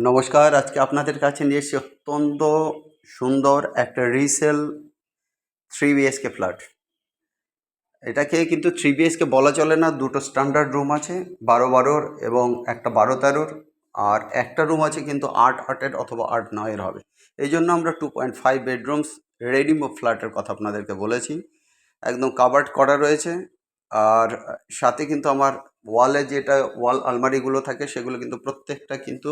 নমস্কার, আজকে আপনাদের কাছে নিয়ে এসেছি অত্যন্ত সুন্দর একটা রিসেল 3 BHK ফ্ল্যাট। এটাকে কিন্তু 3 BHK বলা চলে না, দুটো স্ট্যান্ডার্ড রুম আছে, 12-12 এবং একটা 12-13, আর একটা রুম আছে কিন্তু 8-8 অথবা 8-9 হবে। এই জন্য আমরা 2.5 বেডরুমস রেডি ফ্ল্যাটের কথা আপনাদেরকে বলেছি। একদম কাভার্ড করা রয়েছে, আর সাথে কিন্তু আমার ওয়ালে যেটা ওয়াল আলমারিগুলো থাকে সেগুলো কিন্তু প্রত্যেকটা কিন্তু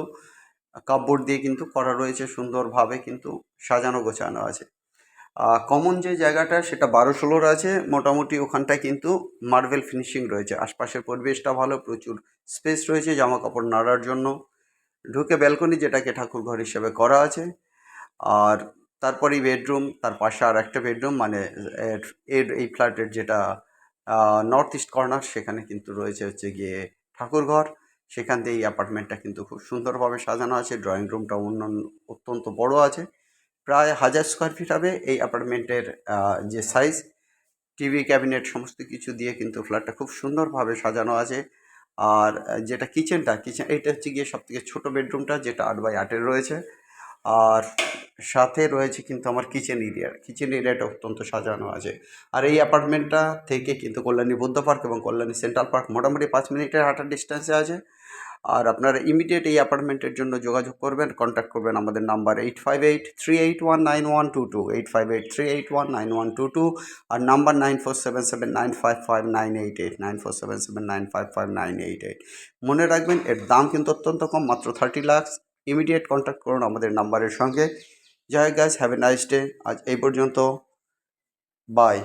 কাপবোর্ড দিয়ে কিন্তু করা রয়েছে, সুন্দরভাবে কিন্তু সাজানো গোছানো আছে। কমন যে জায়গাটা সেটা 12-16 আছে, মোটামুটি ওখানটায় কিন্তু মার্বেল ফিনিশিং রয়েছে। আশপাশের পরিবেশটা ভালো, প্রচুর স্পেস রয়েছে জামা কাপড় নাড়ার জন্য। ঢুকে ব্যালকনি, যেটাকে ঠাকুর ঘর হিসেবে করা আছে। আর তারপরেই বেডরুম, তার পাশে আর একটা বেডরুম, মানে এই ফ্ল্যাটের যেটা নর্থ ইস্ট কর্নার, সেখানে কিন্তু রয়েছে হচ্ছে গিয়ে ঠাকুর ঘর। সেখান দিয়ে এই অ্যাপার্টমেন্টটা কিন্তু খুব সুন্দরভাবে সাজানো আছে। ড্রয়িং রুমটা অত্যন্ত বড় আছে, প্রায় 1000 স্কোয়ার ফিট হবে এই অ্যাপার্টমেন্টের যে সাইজ। টিভি ক্যাবিনেট সমস্ত কিছু দিয়ে কিন্তু ফ্ল্যাটটা খুব সুন্দরভাবে সাজানো আছে। আর যেটা কিচেন, এটা হচ্ছে গিয়ে সবথেকে ছোটো বেডরুমটা, যেটা 8x8-এর রয়েছে। আর সাথে রয়েছে কিন্তু আমার কিচেন এরিয়াটা অত্যন্ত সাজানো আছে। আর এই অ্যাপার্টমেন্টটা থেকে কিন্তু কল্যাণী বুদ্ধ পার্ক এবং কল্যাণী সেন্ট্রাল পার্ক মোটামুটি 5 মিনিটের হাঁটার ডিস্টেন্সে আছে। আর আপনারা ইমিডিয়েট এই অ্যাপার্টমেন্টের জন্য যোগাযোগ করবেন, কন্ট্যাক্ট করবেন আমাদের নাম্বার 8583819122, 8583819122, আর নাম্বার 9477955988, 9477955988। মনে রাখবেন, এর দাম কিন্তু অত্যন্ত কম, মাত্র 30 লাখ। ইমিডিয়েট কন্ট্যাক্ট করুন আমাদের নাম্বারের সঙ্গে। জয় guys, have a nice day. আজ এই পর্যন্ত, বাই।